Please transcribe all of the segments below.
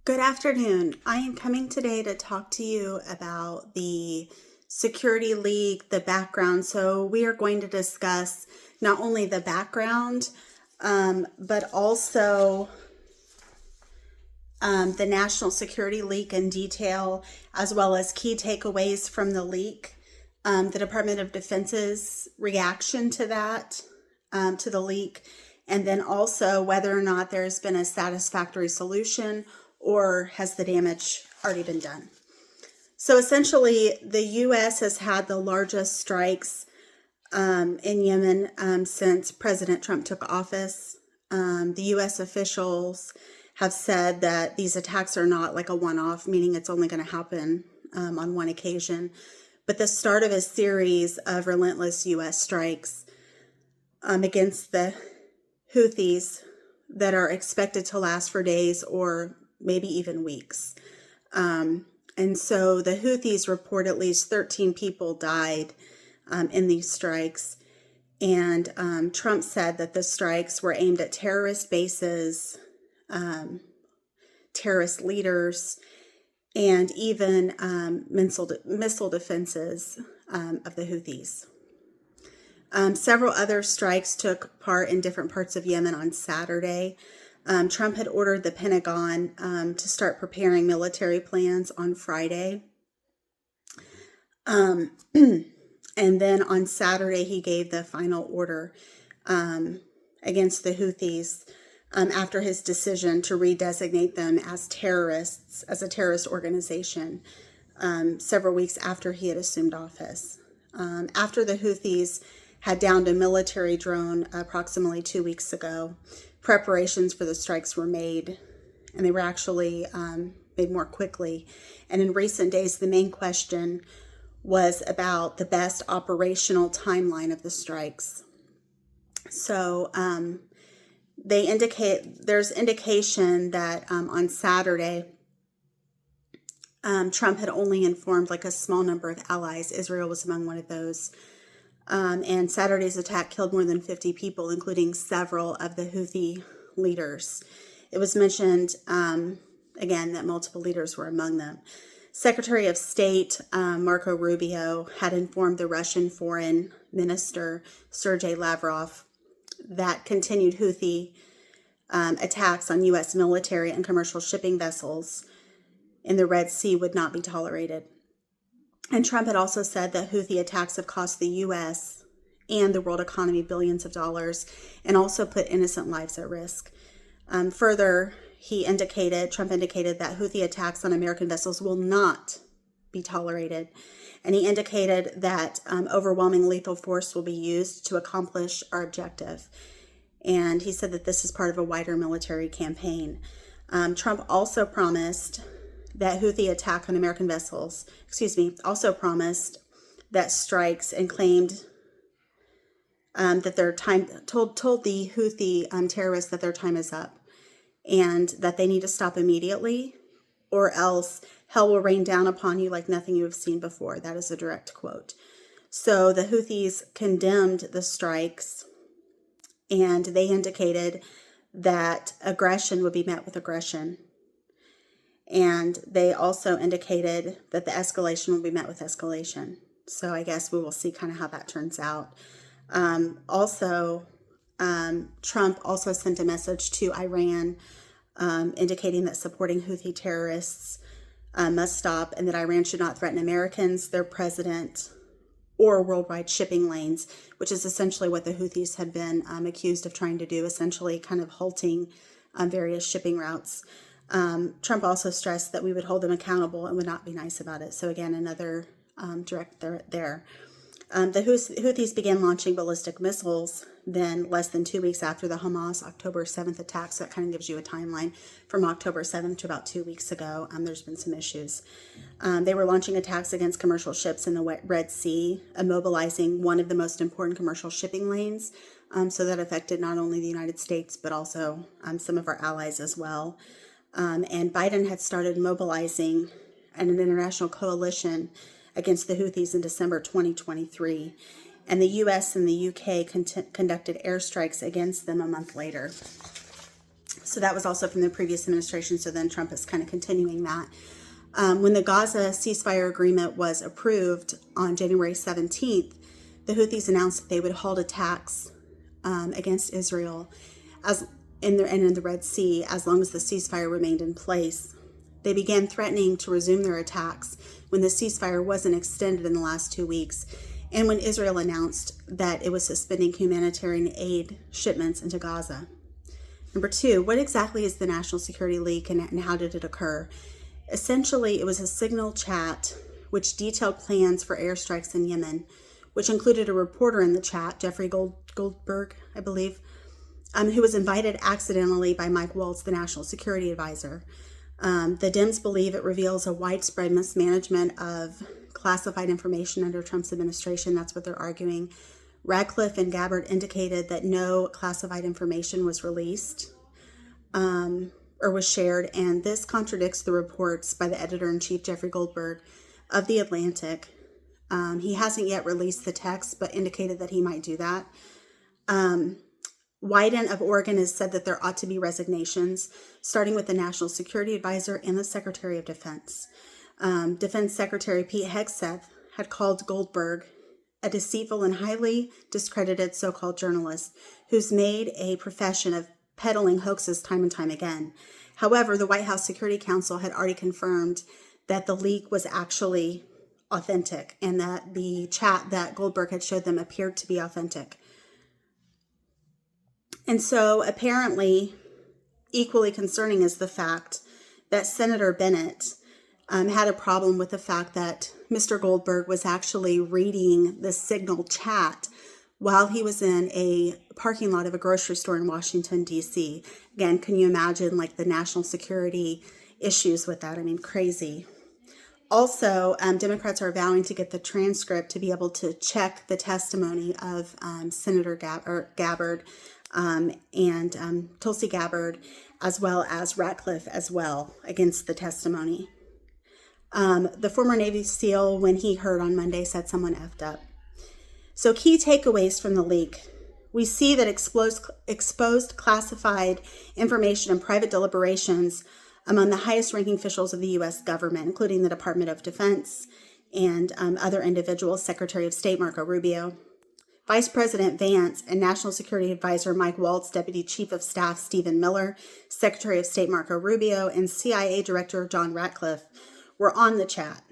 Good afternoon. I am coming today to talk to you about the security leak, the background. So we are going to discuss not only the background, but also the national security leak in detail, as well as key takeaways from the leak, the Department of Defense's reaction to that, to the leak, and then also whether or not there's been a satisfactory solution or has the damage already been done. So essentially, the U.S. has had the largest strikes in Yemen since President Trump took office. The U.S. officials have said that these attacks are not like a one-off, meaning it's only going to happen on one occasion, but the start of a series of relentless U.S. strikes against the Houthis that are expected to last for days or maybe even weeks. And so the Houthis report at least 13 people died in these strikes. And Trump said that the strikes were aimed at terrorist bases, terrorist leaders, and even missile defenses of the Houthis. Several other strikes took part in different parts of Yemen on Saturday. Trump had ordered the Pentagon to start preparing military plans on Friday. And then on Saturday, he gave the final order against the Houthis after his decision to redesignate them as terrorists, as a terrorist organization, several weeks after he had assumed office. After the Houthis had downed a military drone approximately 2 weeks ago, preparations for the strikes were made, and they were actually made more quickly. And in recent days, the main question was about the best operational timeline of the strikes. So there's indication that on Saturday, Trump had only informed like a small number of allies. Israel was among one of those. And Saturday's attack killed more than 50 people, including several of the Houthi leaders. It was mentioned, again, that multiple leaders were among them. Secretary of State Marco Rubio had informed the Russian Foreign Minister Sergei Lavrov that continued Houthi attacks on U.S. military and commercial shipping vessels in the Red Sea would not be tolerated. And Trump had also said that Houthi attacks have cost the U.S. and the world economy billions of dollars and also put innocent lives at risk. Further, Trump indicated that Houthi attacks on American vessels will not be tolerated. And he indicated that overwhelming lethal force will be used to accomplish our objective. And he said that this is part of a wider military campaign. Trump also promised that Houthi attack on American vessels, also promised that strikes and claimed that their time, told the Houthi terrorists that their time is up and that they need to stop immediately or else hell will rain down upon you like nothing you have seen before. That is a direct quote. So the Houthis condemned the strikes and they indicated that aggression would be met with aggression. And they also indicated that the escalation will be met with escalation. So I guess we will see kind of how that turns out. Trump also sent a message to Iran indicating that supporting Houthi terrorists must stop and that Iran should not threaten Americans, their president, or worldwide shipping lanes, which is essentially what the Houthis had been accused of trying to do, essentially kind of halting various shipping routes. Trump also stressed that we would hold them accountable and would not be nice about it. So again, another direct threat there. The Houthis began launching ballistic missiles then less than 2 weeks after the Hamas October 7th attack. So that kind of gives you a timeline from October 7th to about 2 weeks ago. There's been some issues. They were launching attacks against commercial ships in the Red Sea, immobilizing one of the most important commercial shipping lanes. So that affected not only the United States, but also some of our allies as well. And Biden had started mobilizing an international coalition against the Houthis in December 2023. And the U.S. and the U.K. conducted airstrikes against them a month later. So that was also from the previous administration. So then Trump is kind of continuing that. When the Gaza ceasefire agreement was approved on January 17th, the Houthis announced that they would halt attacks against Israel in the Red Sea as long as the ceasefire remained in place. They began threatening to resume their attacks when the ceasefire wasn't extended in the last 2 weeks, and when Israel announced that it was suspending humanitarian aid shipments into Gaza. Number 2, what exactly is the national security leak and how did it occur? Essentially, it was a signal chat which detailed plans for airstrikes in Yemen, which included a reporter in the chat, Jeffrey Goldberg, I believe, who was invited accidentally by Mike Waltz, the national security advisor. The Dems believe it reveals a widespread mismanagement of classified information under Trump's administration. That's what they're arguing. Ratcliffe and Gabbard indicated that no classified information was released or was shared, and this contradicts the reports by the editor-in-chief, Jeffrey Goldberg, of The Atlantic. He hasn't yet released the text, but indicated that he might do that. Wyden of Oregon has said that there ought to be resignations, starting with the National Security Advisor and the Secretary of Defense. Defense Secretary petehegseth had called Goldberg a deceitful and highly discredited so-called journalist who's made a profession of peddling hoaxes time and time again. However, the White House Security Council had already confirmed that the leak was actually authentic and that the chat that Goldberg had showed them appeared to be authentic. And so apparently equally concerning is the fact that Senator Bennett had a problem with the fact that Mr. Goldberg was actually reading the signal chat while he was in a parking lot of a grocery store in Washington, D.C. Again, can you imagine like the national security issues with that? I mean, crazy. Also, Democrats are vowing to get the transcript to be able to check the testimony of Senator Gabbard and tulsigabbard, as well as Ratcliffe as well, against the testimony. The former Navy SEAL, when he heard on Monday, said someone effed up. So key takeaways from the leak. We see that exposed classified information and private deliberations among the highest-ranking officials of the U.S. government, including the Department of Defense and other individuals, Secretary of State Marco Rubio, Vice President Vance and National Security Advisor Mike Waltz, Deputy Chief of Staff Stephen Miller, Secretary of State Marco Rubio, and CIA Director John Ratcliffe were on the chat.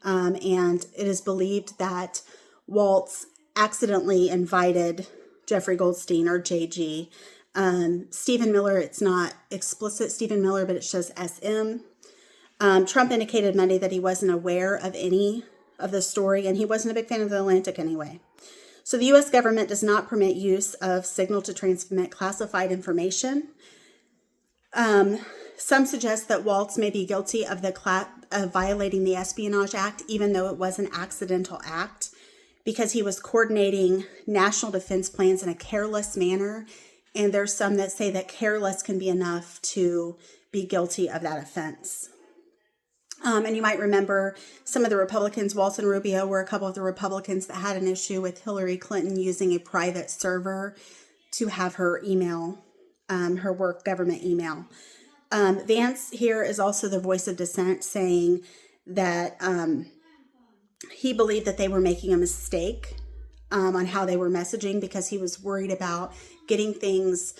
And it is believed that Waltz accidentally invited Jeffrey Goldstein, or JG. Stephen Miller, it's not explicit Stephen Miller, but it shows SM. Trump indicated Monday that he wasn't aware of any of the story, and he wasn't a big fan of The Atlantic anyway. So the U.S. government does not permit use of signal to transmit classified information. Some suggest that Waltz may be guilty of violating the Espionage Act, even though it was an accidental act, because he was coordinating national defense plans in a careless manner. And there's some that say that careless can be enough to be guilty of that offense. And you might remember some of the Republicans, Waltz and Rubio, were a couple of the Republicans that had an issue with Hillary Clinton using a private server to have her email, her work government email. Vance here is also the voice of dissent, saying that he believed that they were making a mistake on how they were messaging, because he was worried about getting things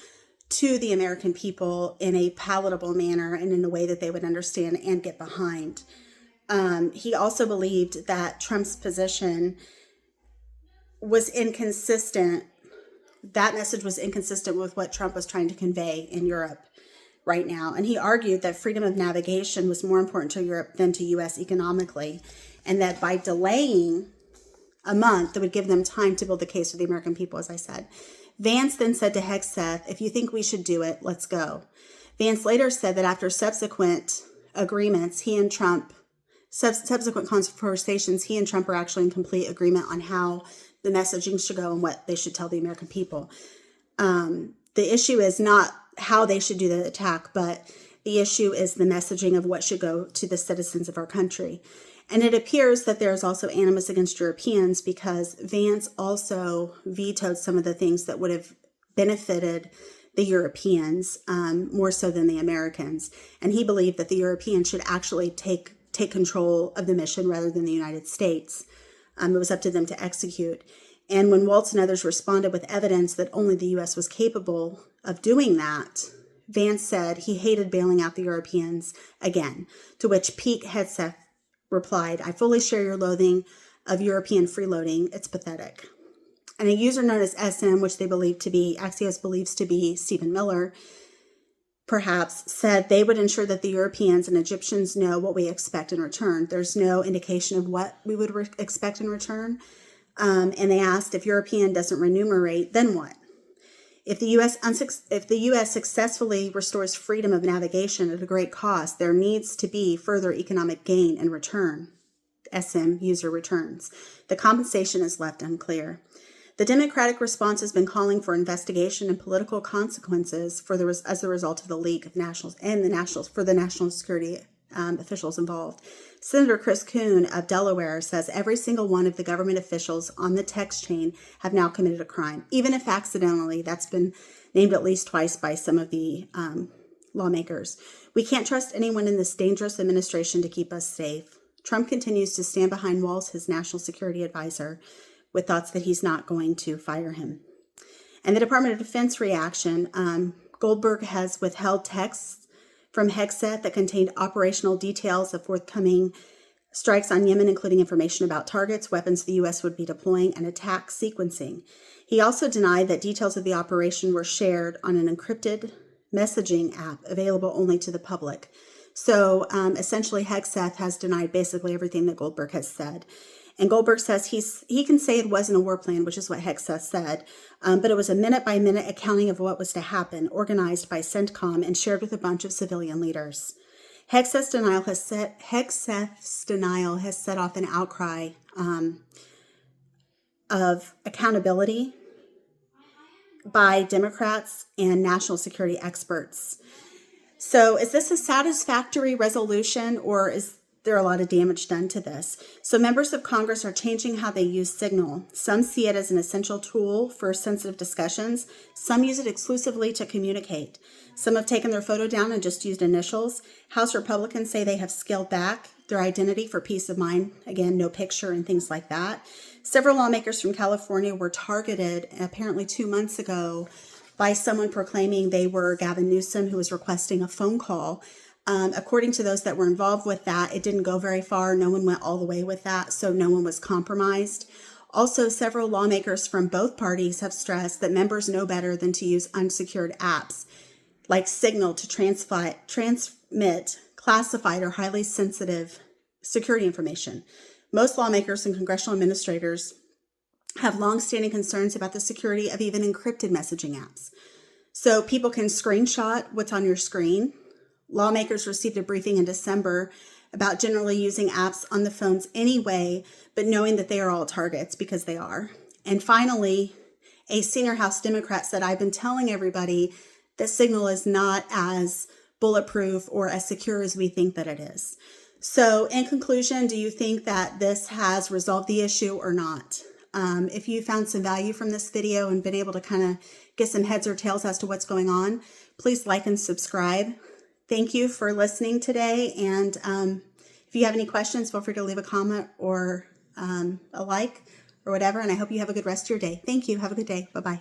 to the American people in a palatable manner and in a way that they would understand and get behind. He also believed that Trump's position was inconsistent. That message was inconsistent with what Trump was trying to convey in Europe right now. And he argued that freedom of navigation was more important to Europe than to U.S. economically, and that by delaying a month, that would give them time to build the case for the American people, as I said. Vance then said to Hegseth, if you think we should do it, let's go. Vance later said that after subsequent agreements, he and Trump, subsequent conversations, he and Trump are actually in complete agreement on how the messaging should go and what they should tell the American people. The issue is not how they should do the attack, but the issue is the messaging of what should go to the citizens of our country. And it appears that there's also animus against Europeans, because Vance also vetoed some of the things that would have benefited the Europeans more so than the Americans. And he believed that the Europeans should actually take control of the mission rather than the United States. It was up to them to execute. And when Waltz and others responded with evidence that only the U.S. was capable of doing that, Vance said he hated bailing out the Europeans again, to which petehegseth replied, "I fully share your loathing of European freeloading. It's pathetic." And a user known as SM, which they believe to be, Axios believes to be Stephen Miller, perhaps, said they would ensure that the Europeans and Egyptians know what we expect in return. There's no indication of what we would expect in return. And they asked, if European doesn't remunerate, then what? If the U.S. successfully restores freedom of navigation at a great cost, there needs to be further economic gain in return. SM user returns. The compensation is left unclear. The Democratic response has been calling for investigation and political consequences as a result of the leak of for the national security officials involved. Senator Chris Coon of Delaware says every single one of the government officials on the text chain have now committed a crime, even if accidentally. That's been named at least twice by some of the lawmakers. We can't trust anyone in this dangerous administration to keep us safe. Trump continues to stand behind Waltz, his national security advisor, with thoughts that he's not going to fire him. And the Department of Defense reaction, Goldberg has withheld texts from Hegseth that contained operational details of forthcoming strikes on Yemen, including information about targets, weapons the U.S. would be deploying, and attack sequencing. He also denied that details of the operation were shared on an encrypted messaging app available only to the public. So essentially, Hegseth has denied basically everything that Goldberg has said. And Goldberg says he can say it wasn't a war plan, which is what Hegseth said, but it was a minute-by-minute accounting of what was to happen, organized by CENTCOM and shared with a bunch of civilian leaders. Hegseth's denial has set off an outcry of accountability by Democrats and national security experts. So is this a satisfactory resolution, or is there are a lot of damage done to this? So members of Congress are changing how they use Signal. Some see it as an essential tool for sensitive discussions. Some use it exclusively to communicate. Some have taken their photo down and just used initials. House Republicans say they have scaled back their identity for peace of mind. Again, no picture and things like that. Several lawmakers from California were targeted apparently 2 months ago by someone proclaiming they were Gavin Newsom, who was requesting a phone call. According to those that were involved with that, it didn't go very far. No one went all the way with that, so no one was compromised. Also, several lawmakers from both parties have stressed that members know better than to use unsecured apps like Signal to transmit classified or highly sensitive security information. Most lawmakers and congressional administrators have long-standing concerns about the security of even encrypted messaging apps. So people can screenshot what's on your screen. Lawmakers received a briefing in December about generally using apps on the phones anyway, but knowing that they are all targets, because they are. And finally, a senior House Democrat said, I've been telling everybody that Signal is not as bulletproof or as secure as we think that it is. So in conclusion, do you think that this has resolved the issue or not? If you found some value from this video and been able to kind of get some heads or tails as to what's going on, please like and subscribe. Thank you for listening today. And if you have any questions, feel free to leave a comment or a like or whatever. And I hope you have a good rest of your day. Thank you. Have a good day. Bye-bye.